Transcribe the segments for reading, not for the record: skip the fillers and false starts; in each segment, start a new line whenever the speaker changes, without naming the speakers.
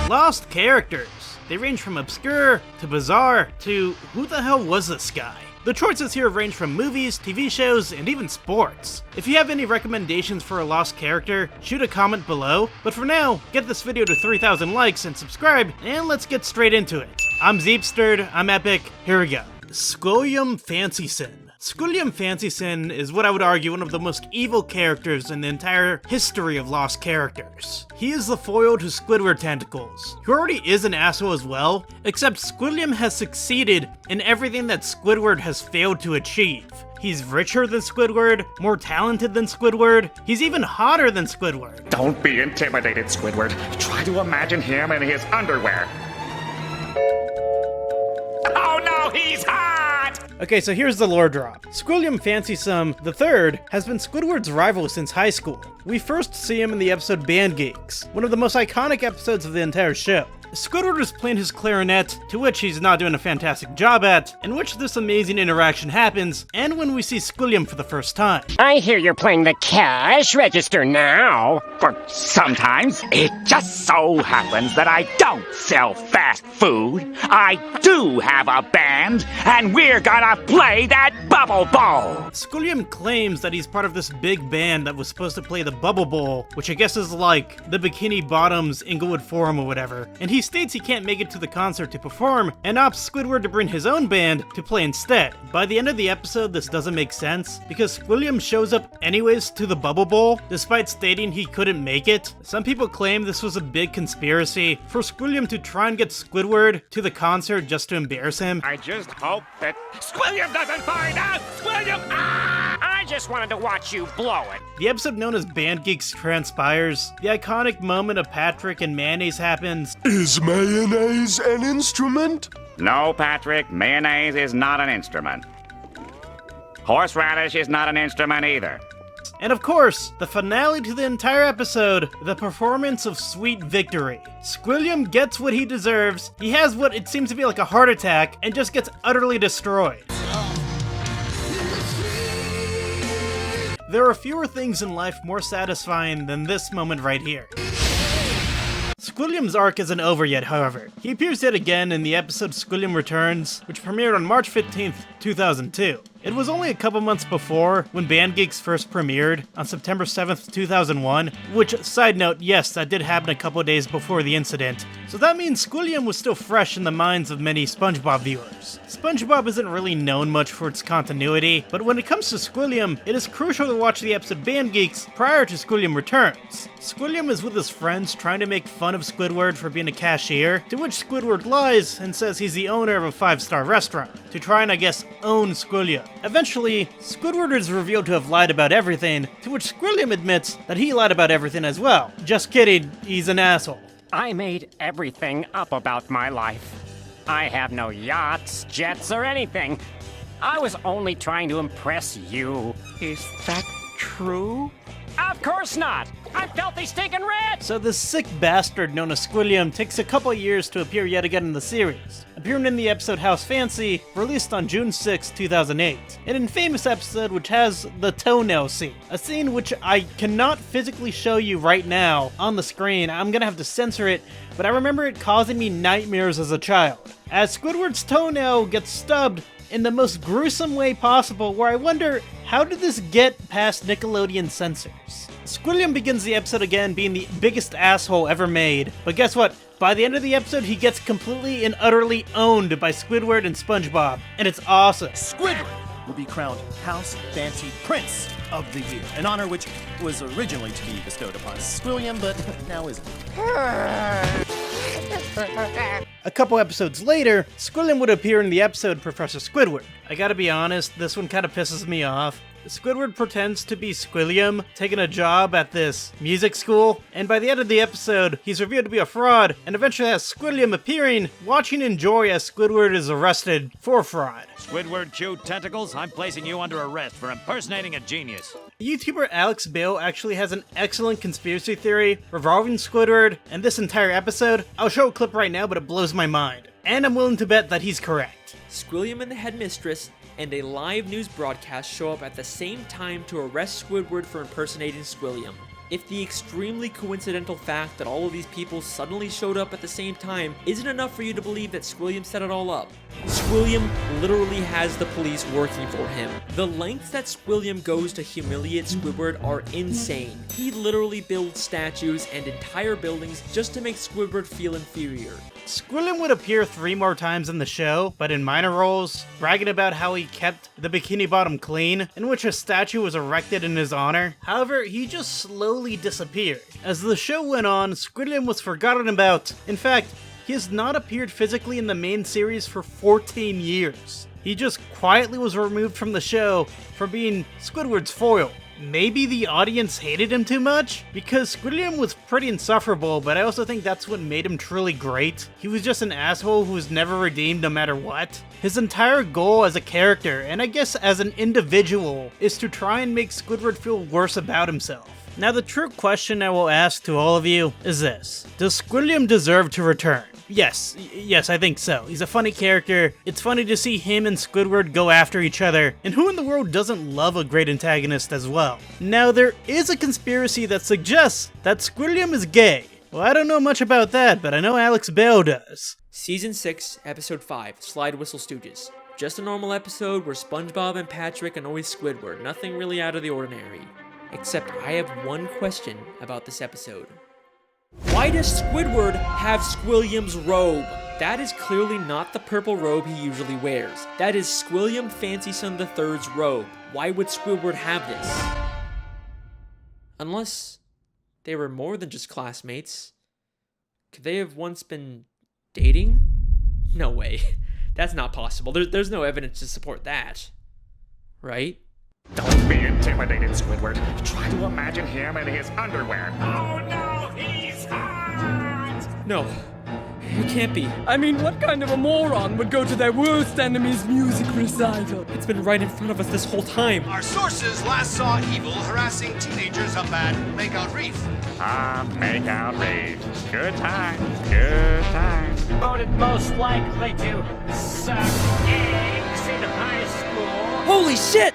Lost characters. They range from obscure, to bizarre, to who the hell was this guy? The choices here range from movies, TV shows, and even sports. If you have any recommendations for a lost character, shoot a comment below. But for now, get this video to 3,000 likes and subscribe, and let's get straight into it. I'm Zeepsterd, I'm Epic, here we go. Squilliam Fancyson. Squilliam Fancyson is what I would argue one of the most evil characters in the entire history of lost characters. He is the foil to Squidward Tentacles, who already is an asshole as well, except Squilliam has succeeded in everything that Squidward has failed to achieve. He's richer than Squidward, more talented than Squidward, he's even hotter than Squidward.
Don't be intimidated, Squidward. Try to imagine him in his underwear. Oh no, he's hot!
Okay, so here's the lore drop. Squilliam Fancyson III has been Squidward's rival since high school. We first see him in the episode Band Geeks, one of the most iconic episodes of the entire show. Squidward is playing his clarinet, to which he's not doing a fantastic job at, in which this amazing interaction happens, and when we see Squilliam for the first time.
I hear you're playing the cash register now.
Or sometimes it just so happens that I don't sell fast food. I do have a band, and we're gonna play that Bubble Bowl.
Squilliam claims that he's part of this big band that was supposed to play the Bubble Bowl, which I guess is like the Bikini Bottoms Inglewood Forum or whatever, and he states he can't make it to the concert to perform, and opts Squidward to bring his own band to play instead. By the end of the episode, this doesn't make sense, because Squilliam shows up anyways to the Bubble Bowl, despite stating he couldn't make it. Some people claim this was a big conspiracy for Squilliam to try and get Squidward to the concert just to embarrass him.
I just hope that Squilliam doesn't find out! Squilliam! Ah!
I just wanted to watch you blow it.
The episode known as Band Geeks transpires. The iconic moment of Patrick and mayonnaise happens.
Is mayonnaise an instrument?
No, Patrick, mayonnaise is not an instrument. Horseradish is not an instrument either.
And of course, the finale to the entire episode, the performance of Sweet Victory. Squilliam gets what he deserves, he has what it seems to be like a heart attack, and just gets utterly destroyed. There are fewer things in life more satisfying than this moment right here. Squilliam's arc isn't over yet, however. He appears yet again in the episode Squilliam Returns, which premiered on March 15th, 2002. It was only a couple months before when Band Geeks first premiered on September 7th, 2001, which, side note, yes, that did happen a couple days before the incident, so that means Squilliam was still fresh in the minds of many Spongebob viewers. Spongebob isn't really known much for its continuity, but when it comes to Squilliam, it is crucial to watch the episode Band Geeks prior to Squilliam Returns. Squilliam is with his friends trying to make fun of Squidward for being a cashier, to which Squidward lies and says he's the owner of a 5-star restaurant, to try and, I guess, own Squilliam. Eventually, Squidward is revealed to have lied about everything, to which Squilliam admits that he lied about everything as well. Just kidding, he's an asshole.
I made everything up about my life. I have no yachts, jets, or anything. I was only trying to impress you.
Is that true?
Of course not! I'm filthy stinking rich!
So this sick bastard known as Squilliam takes a couple years to appear yet again in the series, appearing in the episode House Fancy, released on June 6, 2008. An infamous episode which has the toenail scene, a scene which I cannot physically show you right now on the screen. I'm gonna have to censor it, but I remember it causing me nightmares as a child, as Squidward's toenail gets stubbed in the most gruesome way possible, where I wonder, how did this get past Nickelodeon censors? Squilliam begins the episode again being the biggest asshole ever made, but guess what? By the end of the episode, he gets completely and utterly owned by Squidward and Spongebob, and it's awesome.
Squidward will be crowned House Fancy Prince of the Year, an honor which was originally to be bestowed upon Squilliam, but now isn't.
A couple episodes later, Squilliam would appear in the episode Professor Squidward. I gotta be honest, this one kinda pisses me off. Squidward pretends to be Squilliam, taking a job at this music school, and by the end of the episode, he's revealed to be a fraud, and eventually has Squilliam appearing, watching in joy as Squidward is arrested for fraud.
Squidward chewed tentacles, I'm placing you under arrest for impersonating a genius.
YouTuber Alex Bale actually has an excellent conspiracy theory revolving Squidward and this entire episode. I'll show a clip right now, but it blows my mind. And I'm willing to bet that he's correct.
Squilliam and the headmistress and a live news broadcast show up at the same time to arrest Squidward for impersonating Squilliam. if the extremely coincidental fact that all of these people suddenly showed up at the same time isn't enough for you to believe that Squilliam set it all up. Squilliam literally has the police working for him. The lengths that Squilliam goes to humiliate Squidward are insane. He literally builds statues and entire buildings just to make Squidward feel inferior.
Squilliam would appear 3 more times in the show, but in minor roles, bragging about how he kept the Bikini Bottom clean, in which a statue was erected in his honor. However, he just slowly disappeared. As the show went on, Squilliam was forgotten about. In fact, he has not appeared physically in the main series for 14 years. He just quietly was removed from the show for being Squidward's foil. Maybe the audience hated him too much? Because Squilliam was pretty insufferable, but I also think that's what made him truly great. He was just an asshole who was never redeemed no matter what. His entire goal as a character, and I guess as an individual, is to try and make Squidward feel worse about himself. Now the true question I will ask to all of you is this: does Squilliam deserve to return? Yes, I think so. He's a funny character. It's funny to see him and Squidward go after each other, and who in the world doesn't love a great antagonist as well? Now there is a conspiracy that suggests that Squilliam is gay. Well, I don't know much about that, but I know Alex Bale does.
Season 6, Episode 5, Slide Whistle Stooges. Just a normal episode where SpongeBob and Patrick annoy Squidward. Nothing really out of the ordinary. Except I have one question about this episode. Why does Squidward have Squilliam's robe? That is clearly not the purple robe he usually wears. That is Squilliam Fancyson III's robe. Why would Squidward have this? Unless they were more than just classmates. Could they have once been dating? No way. That's not possible. There's no evidence to support that. Right?
Don't be intimidated, Squidward. Try to imagine him in his underwear. Oh no, he's hot!
No. It can't be.
I mean, what kind of a moron would go to their worst enemy's music recital?
It's been right in front of us this whole time.
Our sources last saw Evil harassing teenagers up at Makeout Reef.
Makeout Reef. Good times, good times.
Voted most likely to suck eggs in high school.
Holy shit!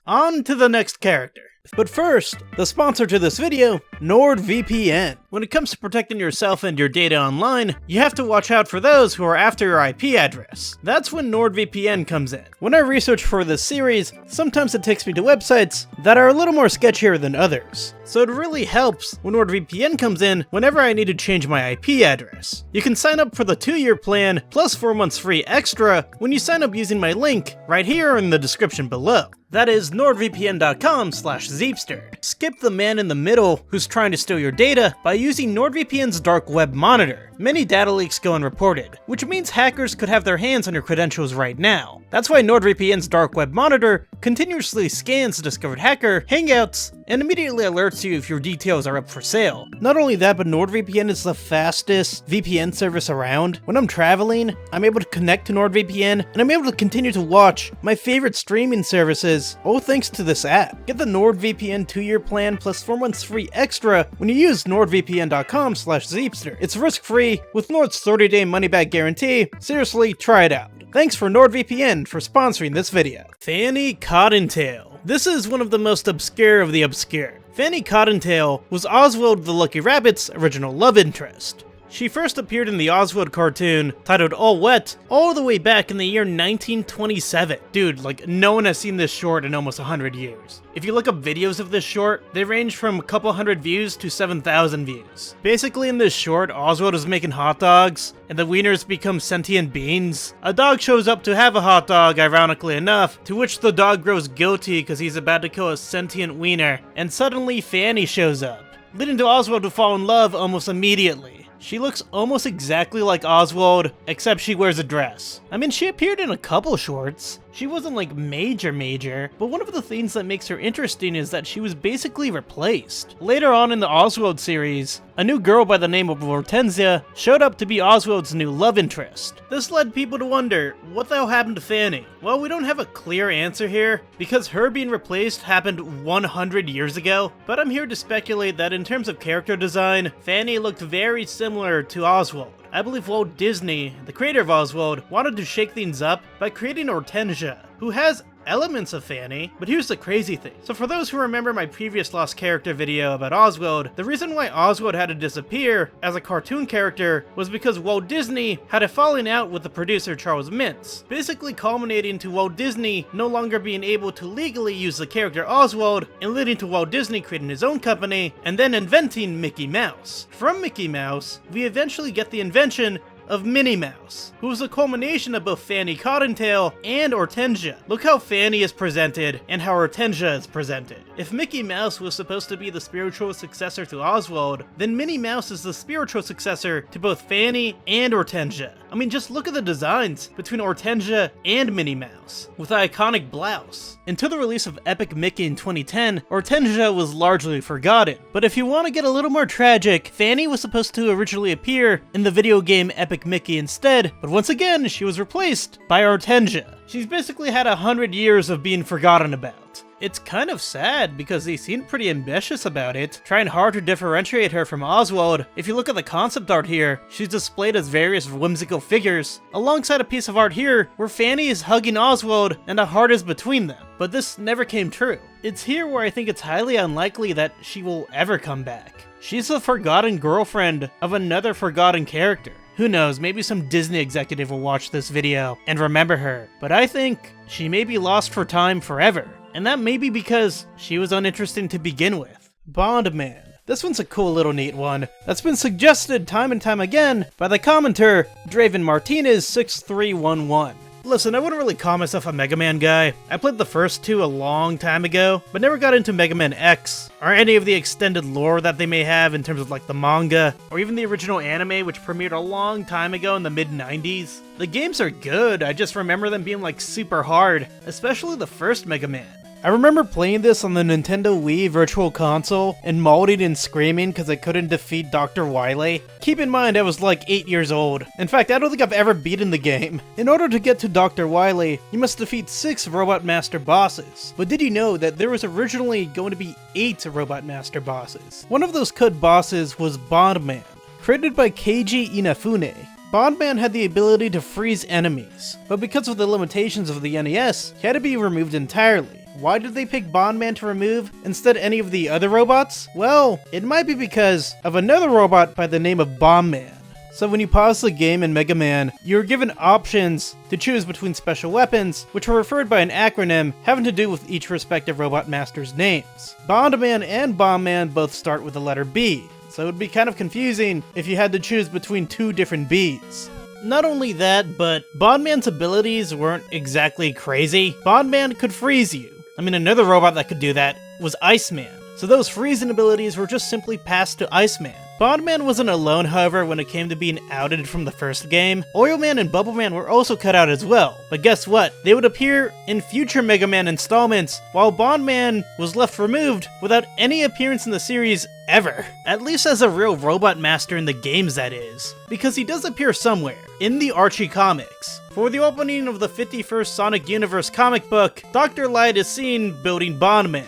On to the next character. But first, the sponsor to this video, NordVPN. When it comes to protecting yourself and your data online, you have to watch out for those who are after your IP address. That's when NordVPN comes in. When I research for this series, sometimes it takes me to websites that are a little more sketchier than others. So it really helps when NordVPN comes in whenever I need to change my IP address. You can sign up for the 2-year plan plus 4 months free extra when you sign up using my link right here in the description below. That is nordvpn.com/Zeepster. Skip the man in the middle who's trying to steal your data by using NordVPN's dark web monitor. Many data leaks go unreported, which means hackers could have their hands on your credentials right now. That's why NordVPN's dark web monitor continuously scans discovered hacker, hangouts, and immediately alerts you if your details are up for sale. Not only that, but NordVPN is the fastest VPN service around. When I'm traveling, I'm able to connect to NordVPN, and I'm able to continue to watch my favorite streaming services, all thanks to this app. Get the NordVPN 2-year plan plus 4 months free extra when you use nordvpn.com/Zeepster. It's risk-free with Nord's 30-day money-back guarantee. Seriously, try it out. Thanks for NordVPN for sponsoring this video. Fanny Cottontail. This is one of the most obscure of the obscure. Fanny Cottontail was Oswald the Lucky Rabbit's original love interest. She first appeared in the Oswald cartoon titled All Wet all the way back in the year 1927. Dude, like, no one has seen this short in almost 100 years. If you look up videos of this short, they range from a couple hundred views to 7,000 views. Basically in this short, Oswald is making hot dogs, and the wieners become sentient beings. A dog shows up to have a hot dog, ironically enough, to which the dog grows guilty because he's about to kill a sentient wiener, and suddenly Fanny shows up, leading to Oswald to fall in love almost immediately. She looks almost exactly like Oswald, except she wears a dress. I mean, she appeared in a couple shorts. She wasn't like major, but one of the things that makes her interesting is that she was basically replaced. Later on in the Oswald series, a new girl by the name of Hortensia showed up to be Oswald's new love interest. This led people to wonder, what the hell happened to Fanny? Well, we don't have a clear answer here, because her being replaced happened 100 years ago, but I'm here to speculate that in terms of character design, Fanny looked very similar to Oswald. I believe Walt Disney, the creator of Oswald, wanted to shake things up by creating Hortensia, who has elements of Fanny, but here's the crazy thing. So for those who remember my previous lost character video about Oswald, the reason why Oswald had to disappear as a cartoon character was because Walt Disney had a falling out with the producer Charles Mintz, basically culminating to Walt Disney no longer being able to legally use the character Oswald, and leading to Walt Disney creating his own company and then inventing Mickey Mouse. From Mickey Mouse, we eventually get the invention of Minnie Mouse, who is a culmination of both Fanny Cottontail and Hortensia. Look how Fanny is presented and how Hortensia is presented. If Mickey Mouse was supposed to be the spiritual successor to Oswald, then Minnie Mouse is the spiritual successor to both Fanny and Hortensia. I mean, just look at the designs between Hortensia and Minnie Mouse, with the iconic blouse. Until the release of Epic Mickey in 2010, Hortensia was largely forgotten. But if you want to get a little more tragic, Fanny was supposed to originally appear in the video game Epic Mickey instead, but once again, she was replaced by Hortensia. She's basically had 100 years of being forgotten about. It's kind of sad because they seemed pretty ambitious about it, trying hard to differentiate her from Oswald. If you look at the concept art here, she's displayed as various whimsical figures, alongside a piece of art here where Fanny is hugging Oswald and a heart is between them. But this never came true. It's here where I think it's highly unlikely that she will ever come back. She's the forgotten girlfriend of another forgotten character. Who knows, maybe some Disney executive will watch this video and remember her, but I think she may be lost for time forever. And that may be because she was uninteresting to begin with. Bondman. This one's a cool little neat one that's been suggested time and time again by the commenter Draven Martinez 6311. Listen, I wouldn't really call myself a Mega Man guy. I played the first two a long time ago, but never got into Mega Man X, or any of the extended lore that they may have in terms of like the manga, or even the original anime which premiered a long time ago in the mid-90s. The games are good, I just remember them being like super hard, especially the first Mega Man. I remember playing this on the Nintendo Wii Virtual Console and molding and screaming because I couldn't defeat Dr. Wily. Keep in mind I was like 8 years old. In fact, I don't think I've ever beaten the game. In order to get to Dr. Wily, you must defeat 6 Robot Master bosses. But did you know that there was originally going to be 8 Robot Master bosses? One of those cut bosses was Bondman, created by Keiji Inafune. Bondman had the ability to freeze enemies, but because of the limitations of the NES, he had to be removed entirely. Why did they pick Bondman to remove instead any of the other robots? Well, it might be because of another robot by the name of Bombman. So when you pause the game in Mega Man, you're given options to choose between special weapons, which are referred by an acronym having to do with each respective robot master's names. Bondman and Bombman both start with the letter B, so it would be kind of confusing if you had to choose between 2 different Bs. Not only that, but Bondman's abilities weren't exactly crazy. Bondman could freeze you. I mean, another robot that could do that was Iceman. So those freezing abilities were just simply passed to Iceman. Bondman wasn't alone, however, when it came to being outed from the first game. Oilman and Bubbleman were also cut out as well. But guess what? They would appear in future Mega Man installments, while Bondman was left removed without any appearance in the series ever. At least as a real robot master in the games, that is. Because he does appear somewhere, in the Archie comics. For the opening of the 51st Sonic Universe comic book, Dr. Light is seen building Bondman,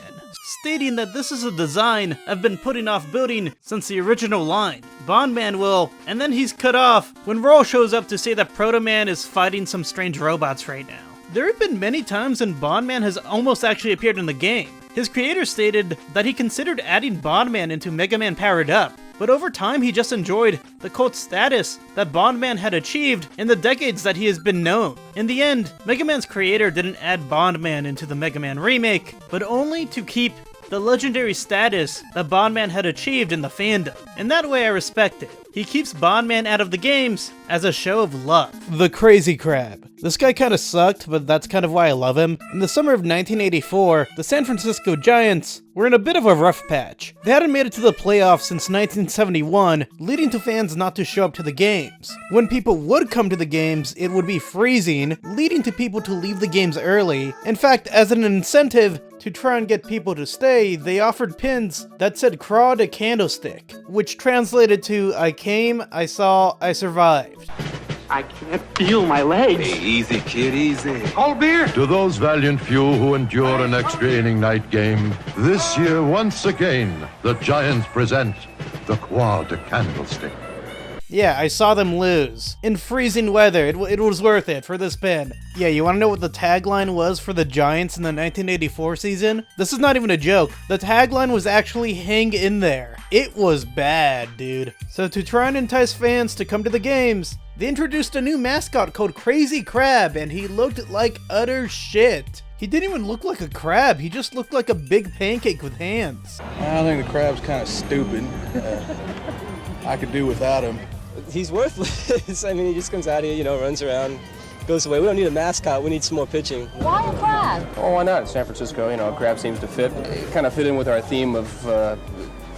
stating that this is a design I've been putting off building since the original line. Bondman will, and then he's cut off when Roll shows up to say that Proto Man is fighting some strange robots right now. There have been many times when Bondman has almost actually appeared in the game. His creator stated that he considered adding Bondman into Mega Man Powered Up, but over time he just enjoyed the cult status that Bondman had achieved in the decades that he has been known. In the end, Mega Man's creator didn't add Bondman into the Mega Man remake, but only to keep the legendary status that Bondman had achieved in the fandom. In that way I respect it. He keeps Bondman out of the games as a show of love. The Crazy Crab. This guy kinda sucked, but that's kind of why I love him. In the summer of 1984, the San Francisco Giants were in a bit of a rough patch. They hadn't made it to the playoffs since 1971, leading to fans not to show up to the games. When people would come to the games, it would be freezing, leading to people to leave the games early. In fact, as an incentive to try and get people to stay, they offered pins that said "Crawd a Candlestick," which translated to "I came, I saw, I survived."
I can't feel my legs.
Hey, easy, kid, easy.
Cold beer?
To those valiant few who endure an extra-inning night game, this year, once again, the Giants present the Quad Candlestick.
Yeah, I saw them lose. In freezing weather, it was worth it for this pin. Yeah, you wanna know what the tagline was for the Giants in the 1984 season? This is not even a joke. The tagline was actually "Hang in there." It was bad, dude. So to try and entice fans to come to the games, they introduced a new mascot called Crazy Crab, and he looked like utter shit. He didn't even look like a crab, he just looked like a big pancake with hands.
I think the crab's kind of stupid. I could do without him.
He's worthless. I mean, he just comes out here, runs around, goes away. We don't need a mascot, we need some more pitching.
Why a crab?
Oh, why not? San Francisco, a crab seems to fit. It kind of fit in with our theme of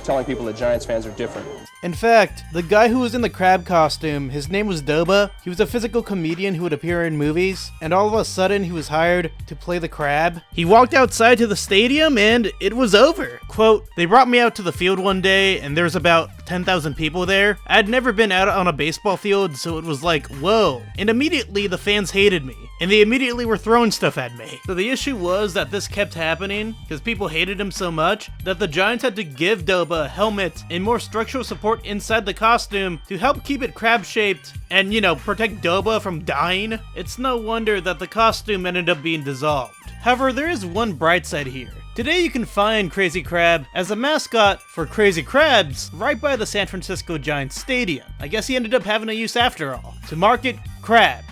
telling people that Giants fans are different.
In fact, the guy who was in the crab costume, his name was Doba. He was a physical comedian who would appear in movies, and all of a sudden he was hired to play the crab. He walked outside to the stadium and it was over. Quote, "They brought me out to the field one day and there was about 10,000 people there. I'd never been out on a baseball field, so it was like, whoa. And immediately the fans hated me, and they immediately were throwing stuff at me." So the issue was that this kept happening because people hated him so much that the Giants had to give Doba a helmet and more structural support inside the costume to help keep it crab-shaped and, protect Doba from dying. It's no wonder that the costume ended up being dissolved. However, there is one bright side here. Today you can find Crazy Crab as a mascot for Crazy Crabs right by the San Francisco Giants Stadium. I guess he ended up having a use after all, to market crab.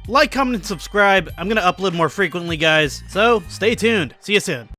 Like, comment, and subscribe. I'm gonna upload more frequently, guys, so stay tuned. See you soon.